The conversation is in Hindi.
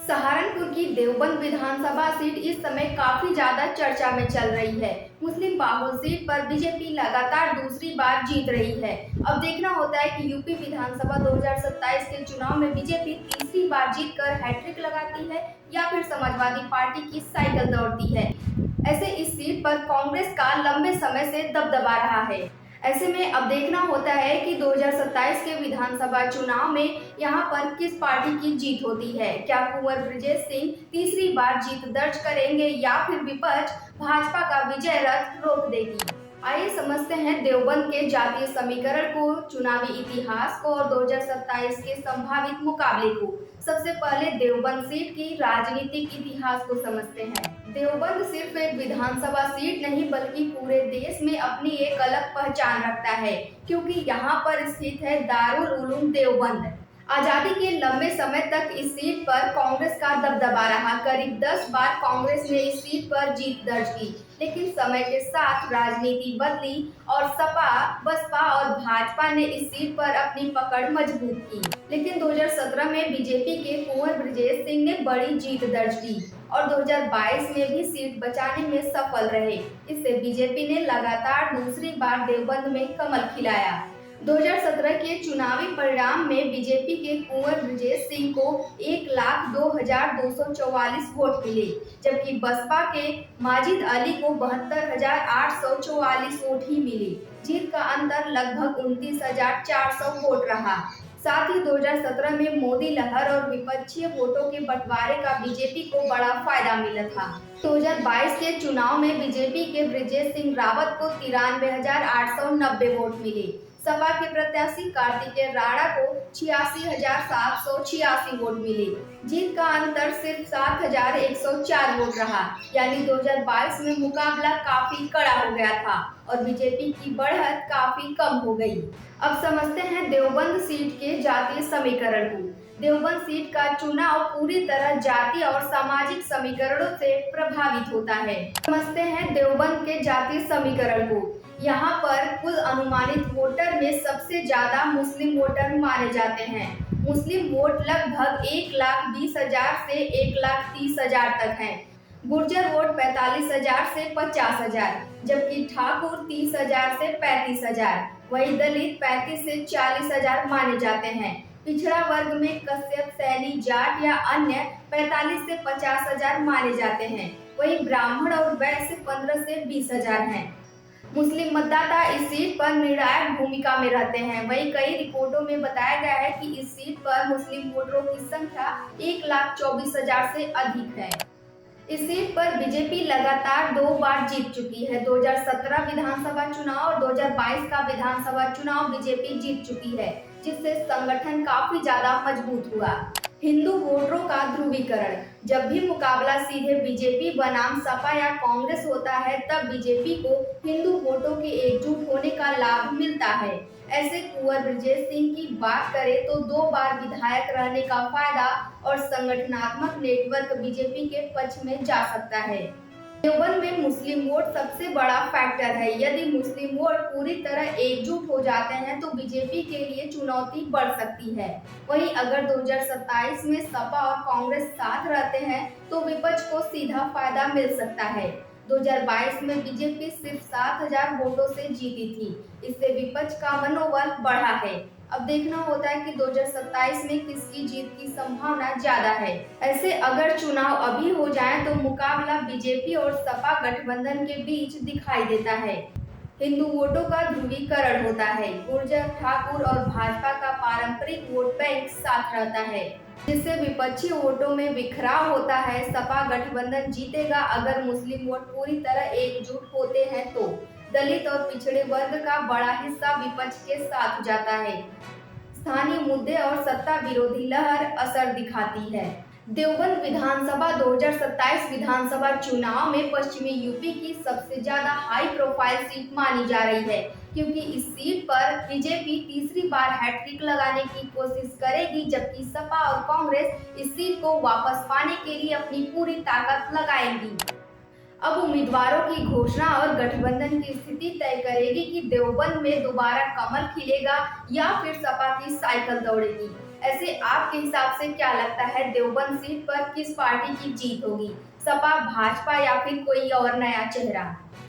सहारनपुर की देवबंद विधानसभा सीट इस समय काफी ज्यादा चर्चा में चल रही है। मुस्लिम बाहुल सीट पर बीजेपी लगातार दूसरी बार जीत रही है। अब देखना होता है कि यूपी विधानसभा 2027 के चुनाव में बीजेपी तीसरी बार जीतकर हैट्रिक लगाती है या फिर समाजवादी पार्टी की साइकिल दौड़ती है। ऐसे इस सीट पर कांग्रेस का लंबे समय से दबदबा रहा है। ऐसे में अब देखना होता है कि 2027 के विधानसभा चुनाव में यहाँ पर किस पार्टी की जीत होती है। क्या कुंवर ब्रजेश सिंह तीसरी बार जीत दर्ज करेंगे या फिर विपक्ष भाजपा का विजय रथ रोक देगी। आइए समझते हैं देवबंद के जातीय समीकरण को, चुनावी इतिहास को और 2027 के संभावित मुकाबले को। सबसे पहले देवबंद सीट की राजनीतिक इतिहास को समझते हैं। देवबंद सिर्फ एक विधानसभा सीट नहीं बल्कि पूरे देश में अपनी एक अलग पहचान रखता है, क्योंकि यहाँ पर स्थित है दारुल उलूम देवबंद। आजादी के लंबे समय तक इस सीट पर कांग्रेस का दबदबा रहा। करीब 10 बार कांग्रेस ने इस सीट पर जीत दर्ज की, लेकिन समय के साथ राजनीति बदली और सपा, बसपा और भाजपा ने इस सीट पर अपनी पकड़ मजबूत की। लेकिन 2017 में बीजेपी के कुंवर ब्रजेश सिंह ने बड़ी जीत दर्ज की और 2022 में भी सीट बचाने में सफल रहे। इससे बीजेपी ने लगातार दूसरी बार देवबंद में कमल खिलाया। 2017 के चुनावी परिणाम में बीजेपी के कुंवर ब्रजेश सिंह को 1,02,244 वोट मिले, जबकि बसपा के माजिद अली को 72,844 वोट ही मिले। जीत का अंतर लगभग 29,400 वोट रहा। साथ ही 2017 में मोदी लहर और विपक्षी वोटों के बंटवारे का बीजेपी को बड़ा फायदा मिला था। 2022 के चुनाव में बीजेपी के ब्रजेश सिंह रावत को 93,890 वोट मिले। सपा के प्रत्याशी कार्तिकेय राणा को 86,786 वोट मिले। जीत का अंतर सिर्फ 7,104 वोट रहा, यानी 2022 में मुकाबला काफी कड़ा हो गया था और बीजेपी की बढ़त काफी कम हो गई। अब समझते हैं देवबंद सीट के जातीय समीकरण को। देवबंद सीट का चुनाव पूरी तरह जातीय और सामाजिक समीकरणों से प्रभावित होता है। समझते हैं देवबंद के जातीय समीकरण को। यहाँ पर कुल अनुमानित वोटर में सबसे ज्यादा मुस्लिम वोटर माने जाते हैं। मुस्लिम वोट लगभग 1,20,000 से 1,30,000 तक हैं। गुर्जर वोट 45,000 से 50,000, जबकि ठाकुर 30,000 से 35,000, वही दलित 35 से 40,000 माने जाते हैं। पिछड़ा वर्ग में कश्यप, सैनी, जाट या अन्य 45 से 50,000 माने जाते हैं। वही ब्राह्मण और वैश्य 15 से 20,000 हैं। मुस्लिम मतदाता इस सीट पर निर्णायक भूमिका में रहते हैं। वहीं कई रिपोर्टों में बताया गया है कि इस सीट पर मुस्लिम वोटरों की संख्या 1,24,000 से अधिक है। इस सीट पर बीजेपी लगातार 2 बार जीत चुकी है। 2017 विधानसभा चुनाव और 2022 का विधानसभा चुनाव बीजेपी जीत चुकी है, जिससे संगठन काफी ज्यादा मजबूत हुआ। हिंदू वोटरों का ध्रुवीकरण। जब भी मुकाबला सीधे बीजेपी बनाम सपा या कांग्रेस होता है, तब बीजेपी को हिंदू वोटों के एकजुट होने का लाभ मिलता है। ऐसे कुंवर ब्रजेश सिंह की बात करें तो 2 बार विधायक रहने का फायदा और संगठनात्मक नेटवर्क बीजेपी के पक्ष में जा सकता है। देवबंद में मुस्लिम वोट सबसे बड़ा फैक्टर है। यदि मुस्लिम वोट पूरी तरह एकजुट हो जाते हैं तो बीजेपी के लिए चुनौती बढ़ सकती है। वहीं अगर 2027 में सपा और कांग्रेस साथ रहते हैं तो विपक्ष को सीधा फायदा मिल सकता है। 2022 में बीजेपी सिर्फ 7,000 वोटों से जीती थी, इससे विपक्ष का मनोबल बढ़ा है। अब देखना होता है कि 2027 में किसकी जीत की संभावना ज्यादा है। ऐसे अगर चुनाव अभी हो जाए तो मुकाबला बीजेपी और सपा गठबंधन के बीच दिखाई देता है। हिंदू वोटों का ध्रुवीकरण होता है। गुर्जर, ठाकुर और भाजपा का पारंपरिक वोट बैंक साथ रहता है, जिससे विपक्षी वोटों में बिखराव होता है। सपा गठबंधन जीतेगा अगर मुस्लिम वोट पूरी तरह एकजुट होते हैं तो। दलित और पिछड़े वर्ग का बड़ा हिस्सा विपक्ष के साथ जाता है। स्थानीय मुद्दे और सत्ता विरोधी लहर असर दिखाती है। देवबंद विधानसभा 2027 विधानसभा चुनाव में पश्चिमी यूपी की सबसे ज्यादा हाई प्रोफाइल सीट मानी जा रही है, क्योंकि इस सीट पर बीजेपी तीसरी बार हैट्रिक लगाने की कोशिश करेगी, जबकि सपा और कांग्रेस इस सीट को वापस पाने के लिए अपनी पूरी ताकत लगाएंगी। अब उम्मीदवारों की घोषणा और गठबंधन की स्थिति तय करेगी कि देवबंद में दोबारा कमल खिलेगा या फिर सपा की साइकिल दौड़ेगी। ऐसे आपके हिसाब से क्या लगता है देवबंद सीट पर किस पार्टी की जीत होगी? सपा, भाजपा या फिर कोई और नया चेहरा?